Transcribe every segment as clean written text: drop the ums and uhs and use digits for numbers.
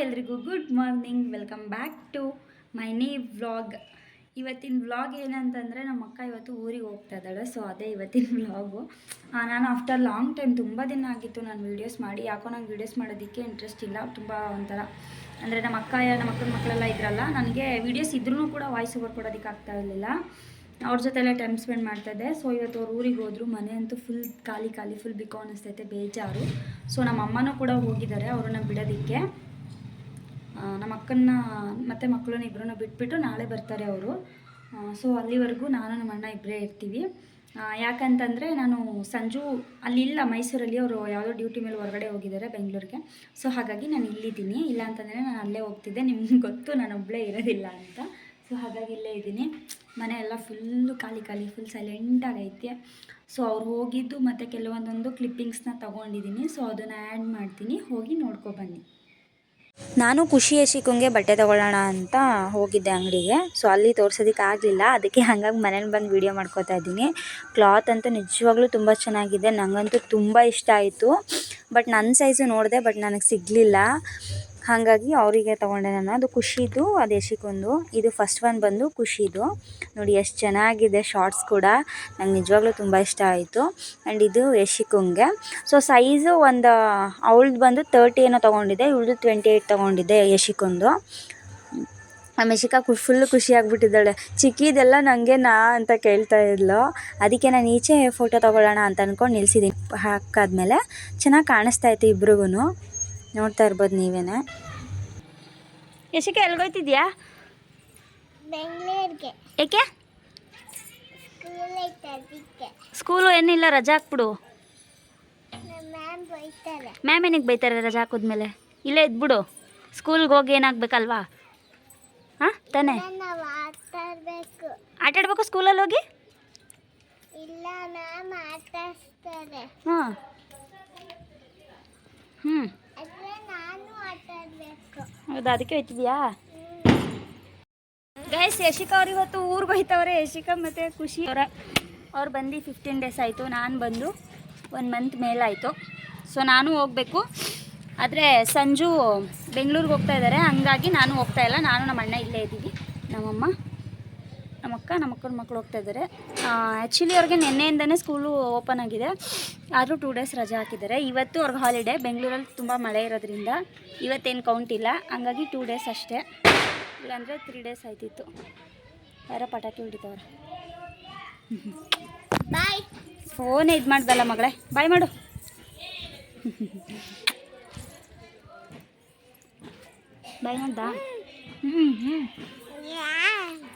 ಎಲ್ರಿಗೂ good morning. Welcome back to my ನೇ vlog. ಇವತ್ತಿನ ವ್ಲಾಗ್ ಏನಂತಂದರೆ ನಮ್ಮ ಅಕ್ಕ ಇವತ್ತು ಊರಿಗೆ ಹೋಗ್ತಾ ಇದ್ದಾಳೆ. ಸೊ ಅದೇ ಇವತ್ತಿನ ವ್ಲಾಗು. ನಾನು ಆಫ್ಟರ್ ಲಾಂಗ್ ಟೈಮ್ ತುಂಬ ದಿನ ಆಗಿತ್ತು ನಾನು ವೀಡಿಯೋಸ್ ಮಾಡಿ. ಯಾಕೋ ನಂಗೆ ವೀಡಿಯೋಸ್ ಮಾಡೋದಕ್ಕೆ ಇಂಟ್ರೆಸ್ಟ್ ಇಲ್ಲ. ತುಂಬ ಒಂಥರ ಅಂದರೆ ನಮ್ಮ ಅಕ್ಕನ ಮಕ್ಕಳೆಲ್ಲ ಇದ್ರಲ್ಲ, ನನಗೆ ವೀಡಿಯೋಸ್ ಇದ್ರೂ ಕೂಡ ವಾಯ್ಸ್ ಓವರ್ ಕೊಡೋದಕ್ಕೆ ಆಗ್ತಾ ಇರಲಿಲ್ಲ. ಅವ್ರ ಜೊತೆಲ್ಲ ಟೈಮ್ ಸ್ಪೆಂಡ್ ಮಾಡ್ತಾಯಿದ್ದೆ. ಸೊ ಇವತ್ತು ಅವ್ರು ಊರಿಗೆ ಹೋದರು. ಮನೆ ಅಂತೂ ಫುಲ್ ಖಾಲಿ ಫುಲ್ ಬಿಕೋ ಅನ್ನಿಸ್ತೈತೆ, ಬೇಜಾರು. ಸೊ ನಮ್ಮ ಅಮ್ಮನೂ ಕೂಡ ಹೋಗಿದ್ದಾರೆ ಅವ್ರನ್ನ ಬಿಡೋದಕ್ಕೆ. ನಮ್ಮ ಅಕ್ಕನ್ನ ಮತ್ತು ಮಕ್ಕಳನ್ನ ಇಬ್ಬರನ್ನ ಬಿಟ್ಬಿಟ್ಟು ನಾಳೆ ಬರ್ತಾರೆ ಅವರು. ಸೊ ಅಲ್ಲಿವರೆಗೂ ನಾನು ನಮ್ಮ ಅಣ್ಣ ಇಬ್ಬರೇ ಇರ್ತೀವಿ. ಯಾಕಂತಂದರೆ ನಾನು ಸಂಜು ಅಲ್ಲಿಲ್ಲ, ಮೈಸೂರಲ್ಲಿ ಅವರು ಯಾವುದೋ ಡ್ಯೂಟಿ ಮೇಲೆ ಹೊರಗಡೆ ಹೋಗಿದ್ದಾರೆ ಬೆಂಗಳೂರಿಗೆ. ಸೊ ಹಾಗಾಗಿ ನಾನು ಇಲ್ಲಿದ್ದೀನಿ. ಇಲ್ಲ ಅಂತಂದರೆ ನಾನು ಅಲ್ಲೇ ಹೋಗ್ತಿದ್ದೆ. ನಿಮ್ಗೆ ಗೊತ್ತು ನಾನು ಒಬ್ಬಳೇ ಇರೋದಿಲ್ಲ ಅಂತ. ಸೊ ಹಾಗಾಗಿ ಇಲ್ಲೇ ಇದ್ದೀನಿ. ಮನೆ ಎಲ್ಲ ಫುಲ್ಲು ಖಾಲಿ ಫುಲ್ ಸೈಲೆಂಟಾಗೈತೆ. ಸೊ ಅವ್ರು ಹೋಗಿದ್ದು ಮತ್ತು ಕೆಲವೊಂದೊಂದು ಕ್ಲಿಪ್ಪಿಂಗ್ಸ್ನ ತೊಗೊಂಡಿದ್ದೀನಿ. ಸೊ ಅದನ್ನು ಆ್ಯಡ್ ಮಾಡ್ತೀನಿ, ಹೋಗಿ ನೋಡ್ಕೊಬನ್ನಿ. ನಾನು ಖುಷಿ ಯಶಿಕಂಗೆ ಬಟ್ಟೆ ತೊಗೊಳ್ಳೋಣ ಅಂತ ಹೋಗಿದ್ದೆ ಅಂಗಡಿಗೆ. ಸೊ ಅಲ್ಲಿ ತೋರ್ಸೋದಕ್ಕೆ ಆಗಲಿಲ್ಲ, ಅದಕ್ಕೆ ಹಾಗಾಗಿ ಮನೇಲಿ ಬಂದು ವೀಡಿಯೋ ಮಾಡ್ಕೋತಾ ಇದ್ದೀನಿ. ಕ್ಲಾತ್ ಅಂತೂ ನಿಜವಾಗ್ಲೂ ತುಂಬ ಚೆನ್ನಾಗಿದೆ, ನನಗಂತೂ ತುಂಬ ಇಷ್ಟ ಆಯಿತು. ಬಟ್ ನನ್ನ ಸೈಜು ನೋಡಿದೆ, ಬಟ್ ನನಗೆ ಸಿಗಲಿಲ್ಲ. ಹಾಗಾಗಿ ಅವರಿಗೆ ತೊಗೊಂಡೆ ನಾನು. ಅದು ಖುಷಿದು, ಅದು ಯಶಿಕೊಂದು. ಇದು ಫಸ್ಟ್ ಒನ್ ಬಂದು ಖುಷಿದು. ನೋಡಿ ಎಷ್ಟು ಚೆನ್ನಾಗಿದೆ, ಶಾರ್ಟ್ಸ್ ಕೂಡ ನಂಗೆ ನಿಜವಾಗ್ಲೂ ತುಂಬ ಇಷ್ಟ ಆಯಿತು. ಆ್ಯಂಡ್ ಇದು ಯಶಿಕಂಗೆ. ಸೊ ಸೈಜು ಒಂದು ಅವಳದು ಬಂದು 30 ಏನೋ ತೊಗೊಂಡಿದ್ದೆ, ಇವಳದು 28 ತೊಗೊಂಡಿದ್ದೆ ಯಶಿಕೊಂದು. ಯಶಿಕಾ ಫುಲ್ಲು ಖುಷಿಯಾಗಿಬಿಟ್ಟಿದ್ದಾಳೆ. ಚಿಕ್ಕಿದೆಲ್ಲ ನನಗೆ ಅಂತ ಕೇಳ್ತಾ ಇದ್ಲು. ಅದಕ್ಕೆ ನಾನು ಈಚೆ ಫೋಟೋ ತೊಗೊಳ್ಳೋಣ ಅಂತ ಅಂದ್ಕೊಂಡು ನಿಲ್ಸಿದ್ದೀನಿ. ಹಾಕಾದ್ಮೇಲೆ ಚೆನ್ನಾಗಿ ಕಾಣಿಸ್ತಾ ಇತ್ತು ಇಬ್ರಿಗೂ, ನೋಡ್ತಾ ಇರ್ಬೋದು ನೀವೇನೆ. ಯಶಿಕಾ ಎಲ್ಗೋಯ್ತಿದ್ಯಾ? ಬೆಂಗಳೂರಿಗೆ. ಏಕೆ? ಸ್ಕೂಲು ಏನಿಲ್ಲ, ರಜಾ ಹಾಕ್ಬಿಡು. ಮ್ಯಾಮ್ ಏನಿಗೆ ಬೈತಾರೆ ರಜಾ ಹಾಕಿದ್ಮೇಲೆ? ಇಲ್ಲೇ ಇದ್ಬಿಡು, ಸ್ಕೂಲ್ಗೆ ಹೋಗಿ ಏನಾಗಬೇಕಲ್ವಾ? ಹಾಂ ತಾನೇ, ಆಟಾಡ್ಬೇಕು ಸ್ಕೂಲಲ್ಲಿ ಹೋಗಿ. ಹಾಂ ಹೌದಾ, ಅದಕ್ಕೆ ಹೋಯ್ತಿದ್ಯಾ? ಗೈಸ್, ಯಶಿಕಾ ಅವ್ರು ಇವತ್ತು ಊರಿಗೆ ಹೋಯ್ತವ್ರೆ. ಯಶಿಕಾ ಮತ್ತು ಖುಷಿ ಅವ್ರು ಬಂದು 15 ಡೇಸ್ ಆಯಿತು. ನಾನು ಬಂದು 1 ಮಂತ್ ಮೇಲಾಯಿತು. ಸೊ ನಾನು ಹೋಗಬೇಕು, ಆದರೆ ಸಂಜು ಬೆಂಗಳೂರಿಗೆ ಹೋಗ್ತಾ ಇದ್ದಾರೆ. ಹಂಗಾಗಿ ನಾನು ಹೋಗ್ತಾ ಇಲ್ಲ. ನಾನು ನಮ್ಮ ಅಣ್ಣ ಇಲ್ಲೇ ಇದ್ದೀವಿ. ನಮ್ಮಮ್ಮ, ನಮ್ಮ ಅಕ್ಕ, ನಮ್ಮ ಅಕ್ಕನ ಮಕ್ಕಳು ಹೋಗ್ತಾ ಇದ್ದಾರೆ. ಆ್ಯಕ್ಚುಲಿ ಅವ್ರಿಗೆ ನಿನ್ನೆಯಿಂದನೇ ಸ್ಕೂಲು ಓಪನ್ ಆಗಿದೆ, ಆದರೂ 2 ಡೇಸ್ ರಜೆ ಹಾಕಿದ್ದಾರೆ. ಇವತ್ತು ಅವ್ರಿಗೆ ಹಾಲಿಡೇ. ಬೆಂಗಳೂರಲ್ಲಿ ತುಂಬ ಮಳೆ ಇರೋದ್ರಿಂದ ಇವತ್ತೇನು ಕೌಂಟ್ ಇಲ್ಲ. ಹಂಗಾಗಿ 2 ಡೇಸ್ ಅಷ್ಟೇ, ಇಲ್ಲಾಂದರೆ 3 ಡೇಸ್ ಆಯ್ತಿತ್ತು. ಯಾರೋ ಪಟಾಕಿ ಹೊಡಿತವ್ರೆ. ಬಾಯ್. ಫೋನೇ ಇದು ಮಾಡ್ದಲ್ಲ ಮಗಳೇ, ಬಾಯ್ ಮಾಡು. ಬಾಯ್ ಮಾಡ್ದ?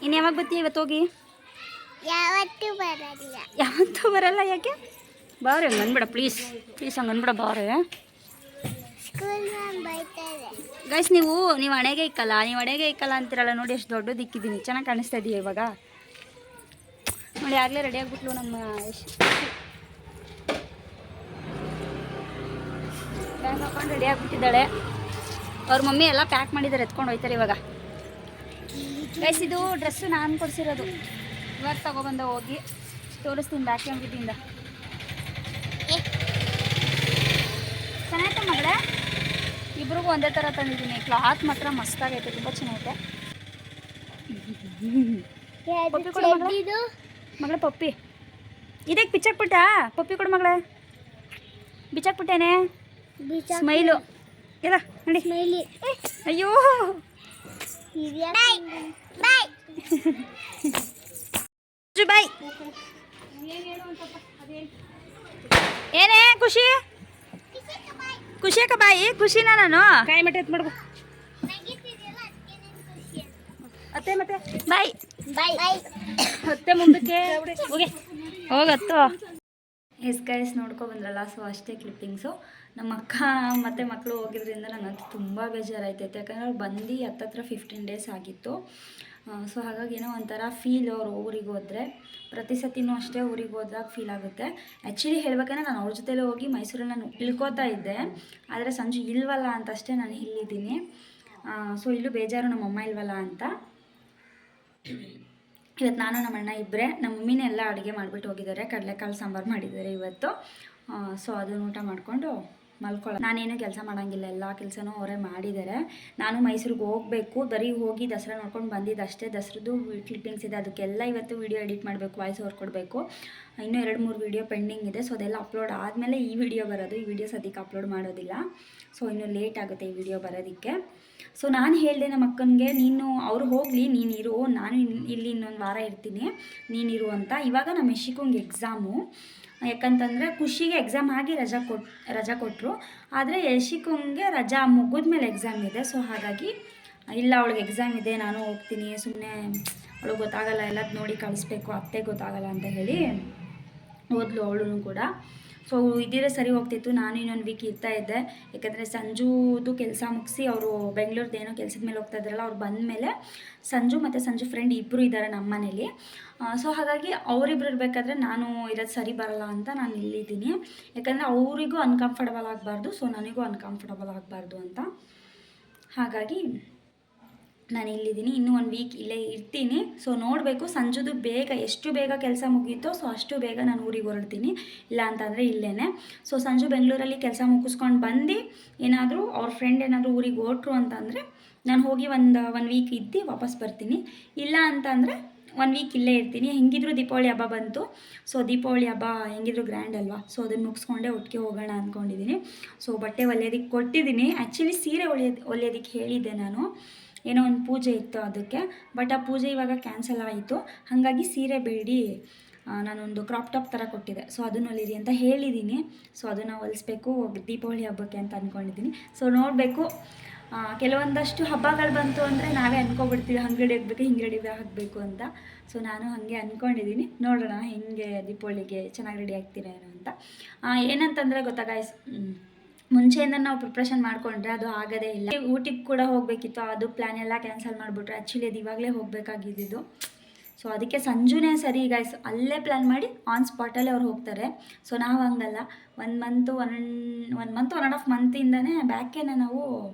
ಇನ್ನು ಯಾವಾಗ ಬರ್ತೀಯ? ಇವತ್ತು ಹೋಗಿ ಯಾವತ್ತೂ ಬರಲ್ಲ. ಯಾಕೆ? ಬಾರೆ, ಹಂಗೆ ಅಂದ್ಬಿಡ ಪ್ಲೀಸ್, ಹಂಗೆ ಅಂದ್ಬಿಡ ಬಾರೆ. ಗೈಸ್, ನೀವು ಹಣೆಗೆ ಇಕ್ಕಲ್ಲ, ಅಂತಿರಲ್ಲ. ನೋಡಿ ಎಷ್ಟು ದೊಡ್ಡದು ಇಕ್ಕಿದ್ದೀನಿ, ಚೆನ್ನಾಗಿ ಕಾಣಿಸ್ತಾ ಇದೀಯ ಇವಾಗ. ನೋಡಿ ಆಗಲೇ ರೆಡಿ ಆಗಿಬಿಟ್ಲು ನಮ್ಮ ಬ್ಯಾಗ್ ಹಾಕೊಂಡು ರೆಡಿ ಆಗಿಬಿಟ್ಟಿದ್ದಾಳೆ. ಅವ್ರ ಮಮ್ಮಿ ಎಲ್ಲ ಪ್ಯಾಕ್ ಮಾಡಿದ್ದಾರೆ, ಎತ್ಕೊಂಡು ಹೋಯ್ತಾರೆ ಇವಾಗ. ಗೈಸ್, ಇದು ಡ್ರೆಸ್ಸು ನಾನು ಕೊಡಿಸಿರೋದು. ಇವಾಗ ತಗೊಬಂದ, ಹೋಗಿ ತೋರಿಸ್ತೀನಿ ಬ್ಯಾಕ್ ಕ್ಯಾಮ್ರದಿಂದ. ಚೆನ್ನಾಯ್ತು ಮಗಳೇ, ಇಬ್ರಿಗೂ ಒಂದೇ ಥರ ತಂದಿದ್ದೀನಿ. ಕ್ಲಾತ್ ಮಾತ್ರ ಮಸ್ತಾಗೈತೆ, ತುಂಬ ಚೆನ್ನಾಗೈತೆ. ಪಪ್ಪಿ ಕೊಡು ಮಗಳೇ, ಪಪ್ಪಿ. ಇದಕ್ಕೆ ಬಿಚ್ಚಾಕ್ಬಿಟ್ಟ? ಪಪ್ಪಿ ಕೊಡು ಮಗಳೇ, ಬಿಚ್ಚಾಕ್ಬಿಟ್ಟೇನೆ. ಸ್ಮೈಲು ಎಲ್ಲ ನೋಡಿ. ಅಯ್ಯೋ, ಬಾಯ್. ಏನೇ ಖುಷಿ? ಖುಷಿಯಕ್ಕ ಬಾಯಿ? ಖುಷಿನ ನಾನು ಕಾಯಿ ಮಟ್ಟೆ ಎತ್ ಮಾಡ್ಬೋ. ಅತ್ತೆ ಮತ್ತೆ ಬಾಯ್ ಅತ್ತೆ ಮುಂದಕ್ಕೆ ಹೋಗತ್ತು. ಎಸ್ ಗೈಸ್, ನೋಡ್ಕೊಬಂದ್ರಲ್ಲ. ಸೊ ಅಷ್ಟೇ ಕ್ಲಿಪ್ಪಿಂಗ್ಸು. ನಮ್ಮ ಅಕ್ಕ ಮತ್ತು ಮಕ್ಕಳು ಹೋಗಿದ್ರಿಂದ ನನಗಂತೂ ತುಂಬ ಬೇಜಾರಾಯ್ತೈತೆ. ಯಾಕಂದರೆ ಅವ್ರು ಬಂದು ಹತ್ತತ್ರ 15 ಡೇಸ್ ಆಗಿತ್ತು. ಸೊ ಹಾಗಾಗಿ ಏನೋ ಒಂಥರ ಫೀಲ್. ಅವರು ಊರಿಗೆ ಹೋದರೆ ಪ್ರತಿ ಸತಿನೂ ಅಷ್ಟೇ ಊರಿಗೆ ಹೋದಾಗ ಫೀಲ್ ಆಗುತ್ತೆ. ಆ್ಯಕ್ಚುಲಿ ಹೇಳ್ಬೇಕಂದ್ರೆ ನಾನು ಅವ್ರ ಜೊತೆಲೇ ಹೋಗಿ ಮೈಸೂರಲ್ಲಿ ನಾನು ಇಳ್ಕೋತಾ ಇದ್ದೆ, ಆದರೆ ಸಂಜೆ ಇಲ್ವಲ್ಲ ಅಂತಷ್ಟೇ ನಾನು ಇಲ್ಲಿದ್ದೀನಿ. ಸೊ ಇಲ್ಲೂ ಬೇಜಾರು, ನಮ್ಮಮ್ಮ ಇಲ್ವಲ್ಲ ಅಂತ. ಇವತ್ತು ನಾನು ನಮ್ಮ ಅಣ್ಣ ಇಬ್ಬರೇ. ನಮ್ಮ ಮಮ್ಮಿನೇ ಎಲ್ಲ ಅಡುಗೆ ಮಾಡಿಬಿಟ್ಟು ಹೋಗಿದ್ದಾರೆ. ಕಡಲೆಕಾಳು ಸಾಂಬಾರು ಮಾಡಿದ್ದಾರೆ ಇವತ್ತು. ಸೊ ಅದನ್ನು ಊಟ ಮಾಡಿಕೊಂಡು ನಾನೇನು ಕೆಲಸ ಮಾಡೋಂಗಿಲ್ಲ, ಎಲ್ಲ ಕೆಲಸನೂ ಅವರೇ ಮಾಡಿದ್ದಾರೆ. ನಾನು ಮೈಸೂರಿಗೆ ಹೋಗಬೇಕು, ಬರೀ ಹೋಗಿ ದಸರಾ ನೋಡ್ಕೊಂಡು ಬಂದಿದ್ದು ಅಷ್ಟೇ. ದಸರದ್ದು ಕ್ಲಿಪ್ಪಿಂಗ್ಸ್ ಇದೆ, ಅದಕ್ಕೆಲ್ಲ ಇವತ್ತು ವೀಡಿಯೋ ಎಡಿಟ್ ಮಾಡಬೇಕು, ವಾಯ್ಸ್ ಓವರ್ ಕೊಡಬೇಕು. ಇನ್ನೂ 2-3 ವೀಡಿಯೋ ಪೆಂಡಿಂಗ್ ಇದೆ. ಸೊ ಅದೆಲ್ಲ ಅಪ್ಲೋಡ್ ಆದಮೇಲೆ ಈ ವಿಡಿಯೋ ಬರೋದು. ಈ ವಿಡಿಯೋ ಸದ್ಯಕ್ಕೆ ಅಪ್ಲೋಡ್ ಮಾಡೋದಿಲ್ಲ, ಸೊ ಇನ್ನೂ ಲೇಟ್ ಆಗುತ್ತೆ ಈ ವಿಡಿಯೋ ಬರೋದಕ್ಕೆ. ಸೊ ನಾನು ಹೇಳಿದೆ ನಮ್ಮ ಅಕ್ಕನಿಗೆ, ನೀನು ಅವ್ರು ಹೋಗಲಿ, ನೀನಿರು, ನಾನು ಇಲ್ಲಿ ಇನ್ನೊಂದು ವಾರ ಇರ್ತೀನಿ, ನೀನಿರು ಅಂತ. ಇವಾಗ ನಮ್ಮ ಯಶಿಕಂಗೆ ಎಕ್ಸಾಮು, ಯಾಕಂತಂದರೆ ಖುಷಿಗೆ ಎಕ್ಸಾಮ್ ಆಗಿ ರಜಾ ಕೊಟ್ಟರು, ಆದರೆ ಯಶಿಕಂಗೆ ರಜಾ ಮುಗಿದ್ಮೇಲೆ ಎಕ್ಸಾಮ್ ಇದೆ. ಸೊ ಹಾಗಾಗಿ ಇಲ್ಲ, ಅವಳಿಗೆ ಎಕ್ಸಾಮ್ ಇದೆ, ನಾನು ಹೋಗ್ತೀನಿ, ಸುಮ್ಮನೆ ಅವಳಿಗೆ ಗೊತ್ತಾಗಲ್ಲ, ಎಲ್ಲದು ನೋಡಿ ಕಳಿಸ್ಬೇಕು, ಅತ್ತೆ ಗೊತ್ತಾಗಲ್ಲ ಅಂತ ಹೇಳಿ ಓದ್ಲು ಅವಳು ಕೂಡ. ಸೊ ಇದ್ದಿದ್ರೆ ಸರಿ ಹೋಗ್ತಿತ್ತು, ನಾನು ಇನ್ನೊಂದು ವೀಕ್ ಇರ್ತಾ ಇದ್ದೆ. ಯಾಕಂದರೆ ಸಂಜುದು ಕೆಲಸ ಮುಗಿಸಿ ಅವರು ಬೆಂಗಳೂರ್ದು ಏನೋ ಕೆಲಸದ ಮೇಲೆ ಹೋಗ್ತಾ ಇದ್ದಾರಲ್ಲ, ಅವ್ರು ಬಂದಮೇಲೆ ಸಂಜು ಮತ್ತು ಸಂಜು ಫ್ರೆಂಡ್ ಇಬ್ಬರು ಇದ್ದಾರೆ ನಮ್ಮ ಮನೇಲಿ. ಸೊ ಹಾಗಾಗಿ ಅವರಿಬ್ರು ಇರಬೇಕಾದ್ರೆ ನಾನು ಇರೋದು ಸರಿ ಬರಲ್ಲ ಅಂತ ನಾನು ಇಲ್ಲಿದ್ದೀನಿ. ಯಾಕಂದರೆ ಅವರಿಗೂ ಅನ್ಕಂಫರ್ಟಬಲ್ ಆಗಬಾರ್ದು, ಸೊ ನನಗೂ ಅನ್ಕಂಫರ್ಟಬಲ್ ಆಗಬಾರ್ದು ಅಂತ. ಹಾಗಾಗಿ ನಾನು ಇಲ್ಲಿದ್ದೀನಿ, ಇನ್ನೂ 1 ವೀಕ್ ಇಲ್ಲೇ ಇರ್ತೀನಿ. ಸೊ ನೋಡಬೇಕು, ಸಂಜುದು ಬೇಗ ಎಷ್ಟು ಬೇಗ ಕೆಲಸ ಮುಗೀತೋ ಸೊ ಅಷ್ಟು ಬೇಗ ನಾನು ಊರಿಗೆ ಹೊರಡ್ತೀನಿ, ಇಲ್ಲ ಅಂತಂದರೆ ಇಲ್ಲೇ. ಸೊ ಸಂಜು ಬೆಂಗಳೂರಲ್ಲಿ ಕೆಲಸ ಮುಗಿಸ್ಕೊಂಡು ಬಂದು ಏನಾದರೂ ಅವ್ರ ಫ್ರೆಂಡ್ ಏನಾದರೂ ಊರಿಗೆ ಹೊರಟ್ರು ಅಂತಂದರೆ ನಾನು ಹೋಗಿ ಒಂದು ವೀಕ್ ಇದ್ದು ವಾಪಸ್ ಬರ್ತೀನಿ. ಇಲ್ಲ ಅಂತಂದರೆ 1 ವೀಕ್ ಇಲ್ಲೇ ಇರ್ತೀನಿ. ಹೆಂಗಿದ್ರು ದೀಪಾವಳಿ ಹಬ್ಬ ಬಂತು, ಸೊ ದೀಪಾವಳಿ ಹಬ್ಬ ಹೆಂಗಿದ್ರು ಗ್ರ್ಯಾಂಡ್ ಅಲ್ವಾ, ಸೊ ಅದನ್ನು ಮುಗಿಸ್ಕೊಂಡೇ ಒಟ್ಟಿಗೆ ಹೋಗೋಣ ಅಂದ್ಕೊಂಡಿದ್ದೀನಿ. ಸೊ ಬಟ್ಟೆ ಹೊಲಿಯೋದಕ್ಕೆ ಕೊಟ್ಟಿದ್ದೀನಿ. ಆ್ಯಕ್ಚುಲಿ ಸೀರೆ ಹೊಲಿಯೋದಕ್ಕೆ ಹೇಳಿದ್ದೆ ನಾನು, ಏನೋ ಒಂದು ಪೂಜೆ ಇತ್ತು ಅದಕ್ಕೆ, ಬಟ್ ಆ ಪೂಜೆ ಇವಾಗ ಕ್ಯಾನ್ಸಲ್ ಆಯಿತು. ಹಾಗಾಗಿ ಸೀರೆ ಬೇಡಿ ನಾನೊಂದು ಕ್ರಾಪ್ ಟಾಪ್ ಥರ ಕೊಟ್ಟಿದ್ದೆ, ಸೊ ಅದನ್ನು ಹೊಲಿರಿ ಅಂತ ಹೇಳಿದ್ದೀನಿ. ಸೊ ಅದನ್ನು ಹೊಲಿಸ್ಬೇಕು ದೀಪಾವಳಿ ಹಬ್ಬಕ್ಕೆ ಅಂತ ಅಂದ್ಕೊಂಡಿದ್ದೀನಿ. ಸೊ ನೋಡಬೇಕು, ಕೆಲವೊಂದಷ್ಟು ಹಬ್ಬಗಳು ಬಂತು ಅಂದರೆ ನಾವೇ ಅಂದ್ಕೊಬಿಡ್ತೀವಿ ಅಂಗಡಿ ಆಗಬೇಕು, ಹಿಂಗಡಿ ಆಗಬೇಕು ಅಂತ. ಸೊ ನಾನು ಹಾಗೆ ಅಂದ್ಕೊಂಡಿದ್ದೀನಿ, ನೋಡೋಣ ಹೆಂಗೆ ದೀಪಾವಳಿಗೆ ಚೆನ್ನಾಗಿ ರೆಡಿ ಆಗ್ತೀರೇನೋ ಅಂತ. ಏನಂತಂದರೆ ಗೊತ್ತಾ ಗೈಸ್, ಮುಂಚೆಯಿಂದ ನಾವು ಪ್ರಿಪ್ರೇಷನ್ ಮಾಡಿಕೊಂಡ್ರೆ ಅದು ಆಗೋದೇ ಇಲ್ಲ. ಊಟಿಗೆ ಕೂಡ ಹೋಗಬೇಕಿತ್ತು, ಅದು ಪ್ಲ್ಯಾನ್ ಎಲ್ಲ ಕ್ಯಾನ್ಸಲ್ ಮಾಡಿಬಿಟ್ರೆ. ಆ್ಯಕ್ಚುಲಿ ಅದು ಇವಾಗಲೇ ಹೋಗಬೇಕಾಗಿದ್ದು. ಸೊ ಅದಕ್ಕೆ ಸಂಜುನೇ ಸರಿ ಗೈಸ್, ಅಲ್ಲೇ ಪ್ಲ್ಯಾನ್ ಮಾಡಿ ಆನ್ ಸ್ಪಾಟಲ್ಲೇ ಅವ್ರು ಹೋಗ್ತಾರೆ. ಸೊ ನಾವು ಹಂಗಲ್ಲ, 1 ಮಂತ್ 1.5 ಮಂತಿಂದನೇ ಬ್ಯಾಕೇನೆ ನಾವು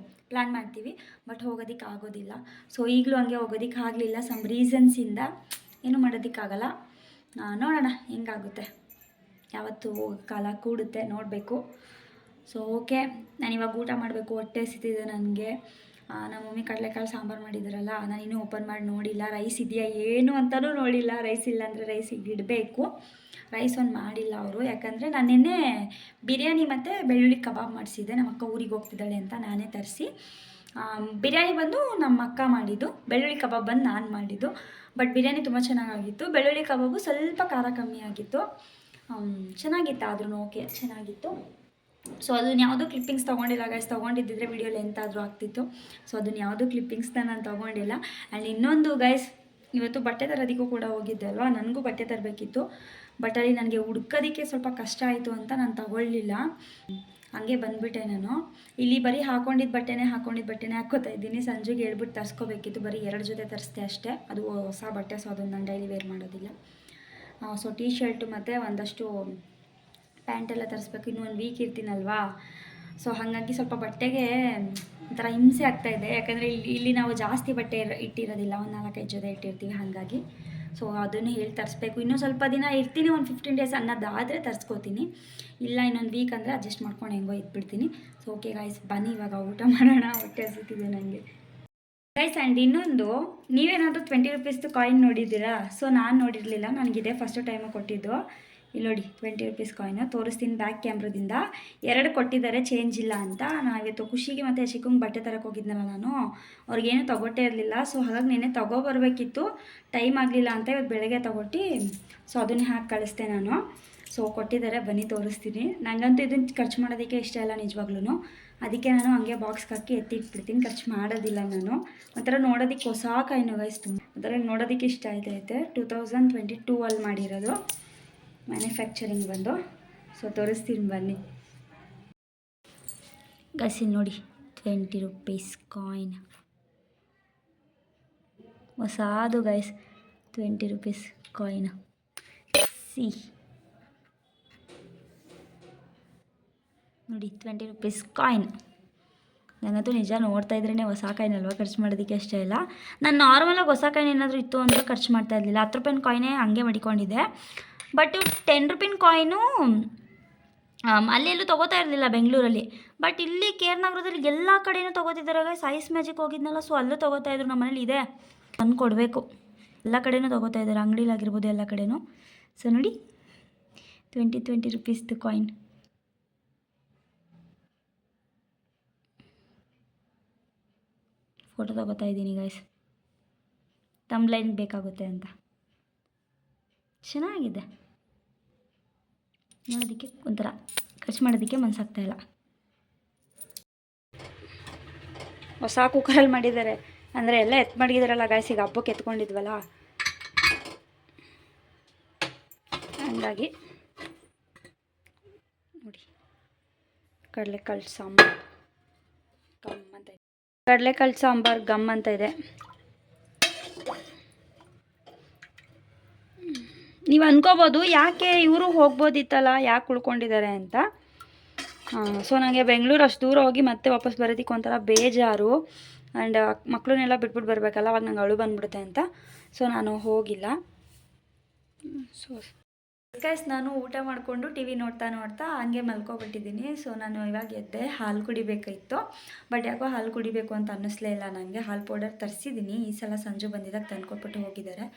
ಪ್ಲ್ಯಾನ್ ಮಾಡ್ತೀವಿ, ಬಟ್ ಹೋಗೋದಕ್ಕೆ ಆಗೋದಿಲ್ಲ. ಸೊ ಈಗಲೂ ಹಂಗೆ ಹೋಗೋದಕ್ಕೆ ಆಗಲಿಲ್ಲ, ಸಮ್ ರೀಸನ್ಸಿಂದ ಏನೂ ಮಾಡೋದಕ್ಕಾಗಲ್ಲ. ನೋಡೋಣ ಹೆಂಗಾಗುತ್ತೆ, ಯಾವತ್ತು ಕಾಲ ಕೂಡುತ್ತೆ ನೋಡಬೇಕು. ಸೊ ಓಕೆ, ನಾನಿವಾಗ ಊಟ ಮಾಡಬೇಕು, ಹೊಟ್ಟೆ ಹಸಿತಿದೆ ನನಗೆ. ನಮ್ಮ ಮಮ್ಮಿ ಕಡಲೆಕಾಳು ಸಾಂಬಾರು ಮಾಡಿದ್ದಾರಲ್ಲ, ನಾನು ಇನ್ನೂ ಓಪನ್ ಮಾಡಿ ನೋಡಿಲ್ಲ. ರೈಸ್ ಇದೆಯಾ ಏನು ಅಂತಲೂ ನೋಡಿಲ್ಲ. ರೈಸ್ ಇಲ್ಲ ಅಂದರೆ ರೈಸಿಗೆ ಇಡಬೇಕು. ರೈಸ್ ಒಂದು ಮಾಡಿಲ್ಲ ಅವರು, ಯಾಕಂದರೆ ನಾನು ನಿನ್ನೆ ಬಿರಿಯಾನಿ ಮತ್ತು ಬೆಳ್ಳುಳ್ಳಿ ಕಬಾಬ್ ಮಾಡಿಸಿದ್ದೆ. ನಮ್ಮ ಅಕ್ಕ ಊರಿಗೆ ಹೋಗ್ತಿದ್ದಾಳೆ ಅಂತ ನಾನೇ ತರಿಸಿ. ಬಿರಿಯಾನಿ ಬಂದು ನಮ್ಮ ಅಕ್ಕ ಮಾಡಿದ್ದು, ಬೆಳ್ಳುಳ್ಳಿ ಕಬಾಬ್ ಬಂದು ನಾನು ಮಾಡಿದ್ದು. ಬಟ್ ಬಿರಿಯಾನಿ ತುಂಬ ಚೆನ್ನಾಗಿತ್ತು, ಬೆಳ್ಳುಳ್ಳಿ ಕಬಾಬು ಸ್ವಲ್ಪ ಖಾರ ಕಮ್ಮಿ ಆಗಿತ್ತು. ಚೆನ್ನಾಗಿತ್ತು, ಆದ್ರೂ ಓಕೆ ಚೆನ್ನಾಗಿತ್ತು. ಸೊ ಅದನ್ನ ಯಾವುದೂ ಕ್ಲಿಪ್ಪಿಂಗ್ಸ್ ತೊಗೊಂಡಿಲ್ಲ ಗೈಸ್, ತೊಗೊಂಡಿದ್ದಿದ್ರೆ ವಿಡಿಯೋ ಲೆಂತ್ ಆದರೂ ಆಗ್ತಿತ್ತು. ಸೊ ಅದನ್ನ ಯಾವುದೂ ಕ್ಲಿಪ್ಪಿಂಗ್ಸ್ನ ನಾನು ತೊಗೊಂಡಿಲ್ಲ. ಆ್ಯಂಡ್ ಇನ್ನೊಂದು ಗೈಸ್, ಇವತ್ತು ಬಟ್ಟೆ ತರೋದಕ್ಕೂ ಕೂಡ ಹೋಗಿದ್ದೆ ಅಲ್ವಾ, ನನಗೂ ಬಟ್ಟೆ ತರಬೇಕಿತ್ತು. ಬಟ್ ಅಲ್ಲಿ ನನಗೆ ಹುಡ್ಕೋದಕ್ಕೆ ಸ್ವಲ್ಪ ಕಷ್ಟ ಆಯಿತು ಅಂತ ನಾನು ತಗೊಳ್ಳಿಲ್ಲ, ಹಂಗೆ ಬಂದುಬಿಟ್ಟೆ ನಾನು. ಇಲ್ಲಿ ಬರೀ ಹಾಕ್ಕೊಂಡಿದ್ದ ಬಟ್ಟೆನೇ ಹಾಕ್ಕೋತಾ ಇದ್ದೀನಿ. ಸಂಜೆಗೆ ಹೇಳ್ಬಿಟ್ಟು ತರಿಸ್ಕೋಬೇಕಿತ್ತು, ಬರೀ 2 ಜೊತೆ ತರಿಸ್ದೆ ಅಷ್ಟೇ, ಅದು ಹೊಸ ಬಟ್ಟೆ. ಸೊ ಅದನ್ನು ನಾನು ಡೈಲಿ ವೇರ್ ಮಾಡೋದಿಲ್ಲ. ಸೊ ಟೀ ಶರ್ಟು ಮತ್ತು ಒಂದಷ್ಟು ಪ್ಯಾಂಟೆಲ್ಲ ತರಿಸ್ಬೇಕು, ಇನ್ನೂ 1 ವೀಕ್ ಇರ್ತೀನಲ್ವಾ. ಸೊ ಹಾಗಾಗಿ ಸ್ವಲ್ಪ ಬಟ್ಟೆಗೆ ಒಂಥರ ಹಿಂಸೆ ಆಗ್ತಾಯಿದೆ, ಯಾಕಂದರೆ ಇಲ್ಲಿ ನಾವು ಜಾಸ್ತಿ ಬಟ್ಟೆ ಇಟ್ಟಿರೋದಿಲ್ಲ, ಒಂದು 4-5 ಜೊತೆ ಇಟ್ಟಿರ್ತೀವಿ. ಹಾಗಾಗಿ ಸೊ ಅದನ್ನು ಹೇಳಿ ತರಿಸ್ಬೇಕು. ಇನ್ನೂ ಸ್ವಲ್ಪ ದಿನ ಇರ್ತೀನಿ, ಒಂದು 15 ಡೇಸ್ ಅನ್ನೋದಾದರೆ ತರಿಸ್ಕೋತೀನಿ. ಇಲ್ಲ ಇನ್ನೊಂದು ವೀಕ್ ಅಂದರೆ ಅಡ್ಜಸ್ಟ್ ಮಾಡ್ಕೊಂಡು ಹೆಂಗೋ ಇದ್ಬಿಡ್ತೀನಿ. ಸೊ ಓಕೆ ಗಾಯ್ಸ್, ಬನ್ನಿ ಇವಾಗ ಊಟ ಮಾಡೋಣ, ಹೊಟ್ಟೆ ಹಸಿತಿದೆ ನನಗೆ ಗೈಸ್. ಆ್ಯಂಡ್ ಇನ್ನೊಂದು, ನೀವೇನಾದರೂ 20 ರೂಪೀಸ್ದು ಕಾಯಿನ್ ನೋಡಿದ್ದೀರಾ? ಸೊ ನಾನು ನೋಡಿರಲಿಲ್ಲ, ನನಗಿದೆ ಫಸ್ಟು ಟೈಮು ಕೊಟ್ಟಿದ್ದು. ಇಲ್ಲಿ ನೋಡಿ 20 ರೂಪೀಸ್ ಕಾಯಿನ ತೋರಿಸ್ತೀನಿ ಬ್ಯಾಕ್ ಕ್ಯಾಮ್ರದಿಂದ. 2 ಕೊಟ್ಟಿದ್ದಾರೆ, ಚೇಂಜ್ ಇಲ್ಲ ಅಂತ. ನಾವಿವತ್ತು ಖುಷಿಗೆ ಮತ್ತು ಯಶಿಕಂಗೆ ಬಟ್ಟೆ ತರಕ್ಕೆ ಹೋಗಿದ್ನಲ್ಲ ನಾನು, ಅವ್ರಿಗೇನು ತೊಗೊಟ್ಟೇ ಇರಲಿಲ್ಲ. ಸೊ ಹಾಗಾಗಿ ನೆನ್ನೆ ತೊಗೊಬರ್ಬೇಕಿತ್ತು, ಟೈಮ್ ಆಗಲಿಲ್ಲ ಅಂತ ಇವತ್ತು ಬೆಳಗ್ಗೆ ತೊಗೊಟ್ಟು ಸೊ ಅದನ್ನೇ ಹಾಕಿ ಕಳಿಸ್ದೆ ನಾನು. ಸೊ ಕೊಟ್ಟಿದ್ದಾರೆ, ಬನ್ನಿ ತೋರಿಸ್ತೀನಿ. ನನಗಂತೂ ಇದನ್ನು ಖರ್ಚು ಮಾಡೋದಕ್ಕೆ ಇಷ್ಟ ಇಲ್ಲ ನಿಜವಾಗ್ಲೂ. ಅದಕ್ಕೆ ನಾನು ಹಂಗೆ ಬಾಕ್ಸ್ಗೆ ಹಾಕಿ ಎತ್ತಿಟ್ಬಿಡ್ತೀನಿ, ಖರ್ಚು ಮಾಡೋದಿಲ್ಲ ನಾನು. ಒಂಥರ ನೋಡೋದಕ್ಕೆ ಹೊಸ ಕಾಯಿನು ಗೈಸ್, ತುಂಬ ಒಂಥರ ನೋಡೋದಕ್ಕೆ ಇಷ್ಟ ಆಯ್ತೈತೆ. 2022 ಮಾಡಿರೋದು ಮ್ಯಾನುಫ್ಯಾಕ್ಚರಿಂಗ್ ಬಂದು. ಸೊ ತೋರಿಸ್ತೀನಿ ಬನ್ನಿ ಗೈಸ್. ನೋಡಿ 20 ರೂಪೀಸ್ ಕಾಯಿನ್, ಹೊಸದು ಗೈಸ್, 20 ರೂಪೀಸ್ ಕಾಯಿನ್. ಸಿ ನೋಡಿ 20 ರೂಪೀಸ್ ಕಾಯಿನ್. ನನಗಂತೂ ನಿಜ ನೋಡ್ತಾ ಇದ್ರೇ ಹೊಸ ಕಾಯಿನ್ ಅಲ್ವಾ, ಖರ್ಚು ಮಾಡೋದಕ್ಕೆ ಅಷ್ಟೇ ಇಲ್ಲ. ನಾನು ನಾರ್ಮಲಾಗಿ ಹೊಸ ಕಾಯಿನ್ ಏನಾದರೂ ಇತ್ತು ಅಂದರೆ ಖರ್ಚು ಮಾಡ್ತಾ ಇರಲಿಲ್ಲ. 10 ರೂಪಾಯಿನ ಕಾಯಿನೇ ಹಂಗೆ ಮಡಿಕೊಂಡಿದ್ದೆ. ಬಟ್ 10 ರೂಪಾಯಿನ ಕಾಯಿನು ಅಲ್ಲೆಲ್ಲೂ ತೊಗೋತಾ ಇರಲಿಲ್ಲ ಬೆಂಗಳೂರಲ್ಲಿ. ಬಟ್ ಇಲ್ಲಿ ಕೆ ಆರ್ ನಗರದಲ್ಲಿ ಎಲ್ಲ ಕಡೆಯೂ ತೊಗೋತಿದ್ದಾರೆ. ಸೈಸ್ ಮ್ಯಾಜಿಕ್ ಹೋಗಿದ್ನಲ್ಲ, ಸೊ ಅಲ್ಲೂ ತೊಗೋತಾ ಇದ್ರು. ನಮ್ಮ ಮನೇಲಿ ಇದೆ, ತಂದು ಕೊಡಬೇಕು. ಎಲ್ಲ ಕಡೆಯೂ ತೊಗೋತಾ ಇದ್ದಾರೆ, ಅಂಗಡಿಲಾಗಿರ್ಬೋದು ಎಲ್ಲ ಕಡೆಯೂ. ಸೊ ನೋಡಿ 20 ರುಪೀಸ್ದು ಕಾಯಿನ್. ಫೋಟೋ ತೊಗೋತಾ ಇದ್ದೀನಿ ಗೈಸ್, ತಮ್ಲೈನ್ ಬೇಕಾಗುತ್ತೆ ಅಂತ. ಚೆನ್ನಾಗಿದೆ ನೋಡೋದಕ್ಕೆ, ಒಂಥರ ಖರ್ಚು ಮಾಡೋದಕ್ಕೆ ಮನಸ್ಸಾಗ್ತಾಯಿಲ್ಲ. ಹೊಸ ಕುಕ್ಕರಲ್ಲಿ ಮಾಡಿದ್ದಾರೆ, ಅಂದರೆ ಎಲ್ಲ ಎತ್ತು ಮಡಗಿದಾರಲ್ಲ ಗಾಯ್ಸ್, ಈಗ ಹಬ್ಬಕ್ಕೆ ಎತ್ಕೊಂಡಿದ್ವಲ್ಲ ಹಂಗಾಗಿ. ನೋಡಿ ಕಡಲೆಕಾಳು ಸಾಂಬಾರು ಗಮ್ ಅಂತ ಇದೆ, ಕಡಲೆಕಾಳು ಸಾಂಬಾರು ಗಮ್ ಅಂತ ಇದೆ. ನೀವು ಅನ್ಕೋಬೋದು ಯಾಕೆ ಇವರು ಹೋಗ್ಬೋದಿತ್ತಲ್ಲ, ಯಾಕೆ ಉಳ್ಕೊಂಡಿದ್ದಾರೆ ಅಂತ. ಸೊ ನನಗೆ ಬೆಂಗಳೂರು ಅಷ್ಟು ದೂರ ಹೋಗಿ ಮತ್ತೆ ವಾಪಸ್ ಬರೋದಕ್ಕೆ ಒಂಥರ ಬೇಜಾರು. ಆ್ಯಂಡ್ ಮಕ್ಕಳನ್ನೆಲ್ಲ ಬಿಟ್ಬಿಟ್ಟು ಬರಬೇಕಲ್ಲ, ಅವಾಗ ನಂಗೆ ಅಳು ಬಂದ್ಬಿಡುತ್ತೆ ಅಂತ. ಸೊ ನಾನು ಹೋಗಿಲ್ಲ. ಸೊ ಗೈಸ್, ನಾನು ಊಟ ಮಾಡಿಕೊಂಡು ಟಿ ವಿ ನೋಡ್ತಾ ಹಂಗೆ ಮಲ್ಕೊಬಿಟ್ಟಿದ್ದೀನಿ. ಸೊ ನಾನು ಇವಾಗ ಎದ್ದೆ, ಹಾಲು ಕುಡಿಬೇಕಾಯಿತು. ಬಟ್ ಯಾಕೋ ಹಾಲು ಕುಡಿಬೇಕು ಅಂತ ಅನ್ನಿಸ್ಲೇ ಇಲ್ಲ ನನಗೆ. ಹಾಲು ಪೌಡರ್ ತರಿಸಿದ್ದೀನಿ, ಈ ಸಲ ಸಂಜು ಬಂದಿದ್ದಾಗ ತಂದ್ಕೊಟ್ಬಿಟ್ಟು ಹೋಗಿದ್ದಾರೆ.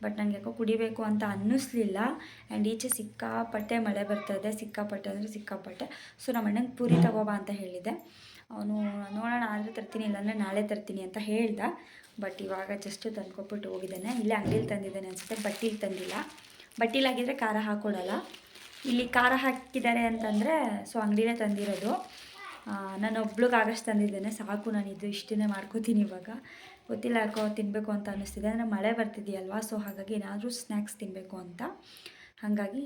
ಬಟ್ ನನಗೆ ಯಾಕೋ ಕುಡಿಬೇಕು ಅಂತ ಅನ್ನಿಸ್ಲಿಲ್ಲ. ಆ್ಯಂಡ್ ಈಚೆ ಸಿಕ್ಕಾಪಟ್ಟೆ ಮಳೆ ಬರ್ತಾಯಿದೆ, ಸಿಕ್ಕಾಪಟ್ಟೆ ಅಂದರೆ ಸಿಕ್ಕಾಪಟ್ಟೆ. ಸೊ ನಮ್ಮ ಅಣ್ಣಂಗೆ ಪೂರಿ ತಗೋಬಾ ಅಂತ ಹೇಳಿದ್ದೆ. ಅವನು ನೋಡೋಣ ಆದರೆ ತರ್ತೀನಿ, ಇಲ್ಲಾಂದರೆ ನಾಳೆ ತರ್ತೀನಿ ಅಂತ ಹೇಳ್ದೆ. ಬಟ್ ಇವಾಗ ಜಸ್ಟ್ ತಂದ್ಕೊಟ್ಬಿಟ್ಟು ಹೋಗಿದ್ದಾನೆ. ಇಲ್ಲೇ ಅಂಗಡಿಲಿ ತಂದಿದ್ದಾನೆ ಅನಿಸುತ್ತೆ, ಬಟ್ಟೀಲಿ ತಂದಿಲ್ಲ. ಬಟ್ಟೀಲಾಗಿದ್ದರೆ ಖಾರ ಹಾಕ್ಕೊಡಲ್ಲ. ಇಲ್ಲಿ ಖಾರ ಹಾಕಿದ್ದಾರೆ ಅಂತಂದರೆ ಸೊ ಅಂಗಡಿಲೇ ತಂದಿರೋದು. ನಾನು ಒಬ್ಳಿಗಾಗಷ್ಟು ತಂದಿದ್ದೇನೆ, ಸಾಕು. ನಾನಿದು ಇಷ್ಟನ್ನೇ ಮಾಡ್ಕೋತೀನಿ ಇವಾಗ. ಗೊತ್ತಿಲ್ಲ ಯಾಕೋ ತಿನ್ನಬೇಕು ಅಂತ ಅನ್ನಿಸ್ತಿದೆ. ಅಂದರೆ ಮಳೆ ಬರ್ತಿದೆಯಲ್ವಾ, ಸೊ ಹಾಗಾಗಿ ಏನಾದರೂ ಸ್ನ್ಯಾಕ್ಸ್ ತಿನ್ನಬೇಕು ಅಂತ. ಹಾಗಾಗಿ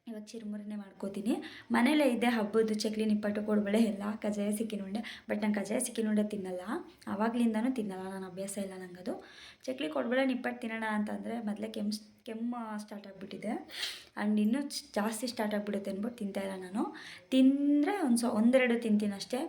ಇವಾಗ ಚಿರುಮುರಿನೇ ಮಾಡ್ಕೋತೀನಿ. ಮನೇಲೇ ಇದೆ ಹಬ್ಬದ್ದು ಚಕ್ಲಿ, ನಿಪ್ಪಟ್ಟು, ಕೋಡುಬಳೆ ಎಲ್ಲ, ಕಜ್ಜಾಯ, ಸಿಕ್ಕಿನುಂಡೆ. ಬಟ್ ನಾನು ಕಜ್ಜಾಯ ಸಿಕ್ಕಿನುಂಡೆ ತಿನ್ನಲ್ಲ, ಆವಾಗಲಿಂದನೂ ತಿನ್ನಲ್ಲ, ನಾನು ಅಭ್ಯಾಸ ಇಲ್ಲ ನನಗದು. ಚಕ್ಲಿ, ಕೋಡುಬಳೆ, ನಿಪ್ಪಟ್ಟು ತಿನ್ನೋಣ ಅಂತಂದರೆ ಮೊದಲೇ ಕೆಮ್ಮು ಸ್ಟಾರ್ಟ್ ಆಗಿಬಿಟ್ಟಿದೆ. ಆ್ಯಂಡ್ ಇನ್ನೂ ಜಾಸ್ತಿ ಸ್ಟಾರ್ಟ್ ಆಗಿಬಿಡುತ್ತೆ ಅಂದ್ಬಿಟ್ಟು ತಿಂತಾಯಿಲ್ಲ ನಾನು. ತಿಂದರೆ ಒಂದೆರಡು ತಿಂತೀನಿ ಅಷ್ಟೇ.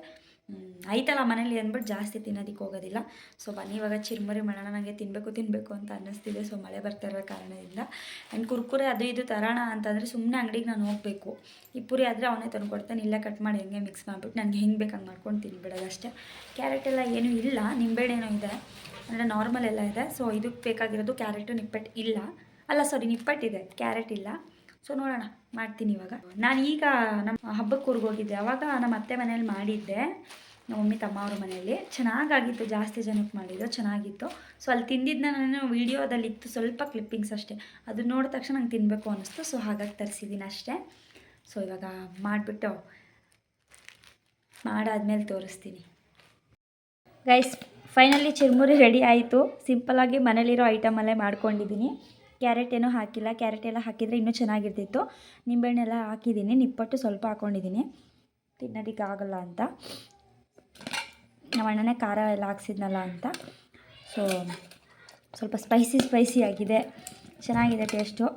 ಆಯ್ತಲ್ಲ ಮನೇಲಿ ಅಂದ್ಬಿಟ್ಟು ಜಾಸ್ತಿ ತಿನ್ನೋದಕ್ಕೆ ಹೋಗೋದಿಲ್ಲ. ಸೊ ಬನ್ನಿ ಇವಾಗ ಚಿರುಮುರಿ ಮಾಡೋಣ. ನನಗೆ ತಿನ್ನಬೇಕು ಅಂತ ಅನ್ನಿಸ್ತಿದೆ. ಸೊ ಮಳೆ ಬರ್ತಾ ಇರೋ ಕಾರಣದಿಂದ. ಆ್ಯಂಡ್ ಕುರ್ಕುರೆ ಅದು ಇದು ತರೋಣ ಅಂತಂದರೆ ಸುಮ್ಮನೆ ಅಂಗಡಿಗೆ ನಾನು ಹೋಗಬೇಕು. ಈ ಪುರಿ ಆದರೆ ಅವನೇ ತಂದು ಕೊಡ್ತಾನೆ, ಇಲ್ಲ ಕಟ್ ಮಾಡಿ ಹೆಂಗೆ ಮಿಕ್ಸ್ ಮಾಡಿಬಿಟ್ಟು ನನಗೆ ಹೆಂಗೆ ಬೇಕು ಹಂಗೆ ಮಾಡ್ಕೊಂಡು ತಿನ್ಬಿಡೋದು ಅಷ್ಟೇ. ಕ್ಯಾರೆಟ್ ಎಲ್ಲ ಏನೂ ಇಲ್ಲ, ನಿಂಬೆಹಣ್ಣೇನೋ ಇದೆ, ಅಂದರೆ ನಾರ್ಮಲ್ ಎಲ್ಲ ಇದೆ. ಸೊ ಇದಕ್ಕೆ ಬೇಕಾಗಿರೋದು ಕ್ಯಾರೆಟು, ನಿಪ್ಪಟ್ಟು ಇಲ್ಲ. ಅಲ್ಲ ಸಾರಿ, ನಿಪ್ಪಟ್ಟಿದೆ, ಕ್ಯಾರೆಟ್ ಇಲ್ಲ. ಸೊ ನೋಡೋಣ, ಮಾಡ್ತೀನಿ ಇವಾಗ. ನಾನು ಈಗ ನಮ್ಮ ಹಬ್ಬಕ್ಕೆ ಊರಿಗೆ ಹೋಗಿದ್ದೆ, ಆವಾಗ ನಮ್ಮ ಅತ್ತೆ ಮನೇಲಿ ಮಾಡಿದ್ದೆ, ನಮ್ಮ ಮಮ್ಮಿ ತಮ್ಮ ಅವ್ರ ಮನೆಯಲ್ಲಿ. ಚೆನ್ನಾಗಾಗಿತ್ತು, ಜಾಸ್ತಿ ಜನಕ್ಕೆ ಮಾಡಿದ್ದು, ಚೆನ್ನಾಗಿತ್ತು. ಸೊ ಅಲ್ಲಿ ತಿಂದಿದ್ದನ್ನ ನಾನು ವೀಡಿಯೋದಲ್ಲಿತ್ತು ಸ್ವಲ್ಪ ಕ್ಲಿಪ್ಪಿಂಗ್ಸ್ ಅಷ್ಟೇ. ಅದು ನೋಡಿದ ತಕ್ಷಣ ನಂಗೆ ತಿನ್ನಬೇಕು ಅನ್ನಿಸ್ತು. ಸೊ ಹಾಗಾಗಿ ತರಿಸಿದ್ದೀನಿ ಅಷ್ಟೇ. ಸೊ ಇವಾಗ ಮಾಡಿಬಿಟ್ಟು ಮಾಡಾದ್ಮೇಲೆ ತೋರಿಸ್ತೀನಿ ಗೈಸ್. ಫೈನಲಿ ಚಿರುಮುರಿ ರೆಡಿ ಆಯಿತು. ಸಿಂಪಲ್ಲಾಗಿ ಮನೇಲಿರೋ ಐಟಮಲ್ಲೇ ಮಾಡ್ಕೊಂಡಿದ್ದೀನಿ. ಕ್ಯಾರೆಟ್ ಏನೂ ಹಾಕಿಲ್ಲ, ಕ್ಯಾರೆಟ್ ಎಲ್ಲ ಹಾಕಿದರೆ ಇನ್ನೂ ಚೆನ್ನಾಗಿರ್ತಿತ್ತು. ನಿಂಬೆಹಣ್ಣೆಲ್ಲ ಹಾಕಿದ್ದೀನಿ, ನಿಪ್ಪಟ್ಟು ಸ್ವಲ್ಪ ಹಾಕ್ಕೊಂಡಿದ್ದೀನಿ, ತಿನ್ನೋದಕ್ಕೆ ಆಗಲ್ಲ ಅಂತ. ನಮ್ಮ ಅಣ್ಣನೇ ಖಾರ ಎಲ್ಲ ಹಾಕ್ಸಿದ್ನಲ್ಲ ಅಂತ. ಸೊ ಸ್ವಲ್ಪ ಸ್ಪೈಸಿ ಆಗಿದೆ, ಚೆನ್ನಾಗಿದೆ ಟೇಸ್ಟು.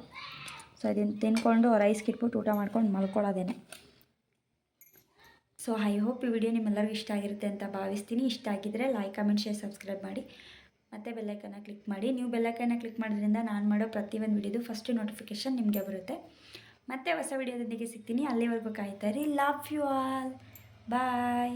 ಸೊ ಇದನ್ನು ತಿನ್ಕೊಂಡು ರೈಸ್ಗೆ ಇಟ್ಬಿಟ್ಟು ಊಟ ಮಾಡ್ಕೊಂಡು ಮಲ್ಕೊಳ್ಳೋದೇನೆ. ಸೊ ಐ ಹೋಪ್ ಈ ವಿಡಿಯೋ ನಿಮ್ಮೆಲ್ಲರಿಗೂ ಇಷ್ಟ ಆಗಿರುತ್ತೆ ಅಂತ ಭಾವಿಸ್ತೀನಿ. ಇಷ್ಟ ಆಗಿದ್ದರೆ ಲೈಕ್, ಕಮೆಂಟ್, ಶೇರ್, ಸಬ್ಸ್ಕ್ರೈಬ್ ಮಾಡಿ. ಮತ್ತು ಬೆಲ್ಲೈಕನ್ನ ಕ್ಲಿಕ್ ಮಾಡಿ. ನೀವು ಬೆಲ್ಲೈಕನ್ನ ಕ್ಲಿಕ್ ಮಾಡೋದ್ರಿಂದ ನಾನು ಮಾಡೋ ಪ್ರತಿಯೊಂದು ವಿಡಿಯೋದು ಫಸ್ಟು ನೋಟಿಫಿಕೇಷನ್ ನಿಮಗೆ ಬರುತ್ತೆ. ಮತ್ತೆ ಹೊಸ ವಿಡಿಯೋದೊಂದಿಗೆ ಸಿಗ್ತೀನಿ. ಅಲ್ಲಿವರೆಗೂ ಕಾಯ್ತಾ ಇರಿ. Love you all, bye.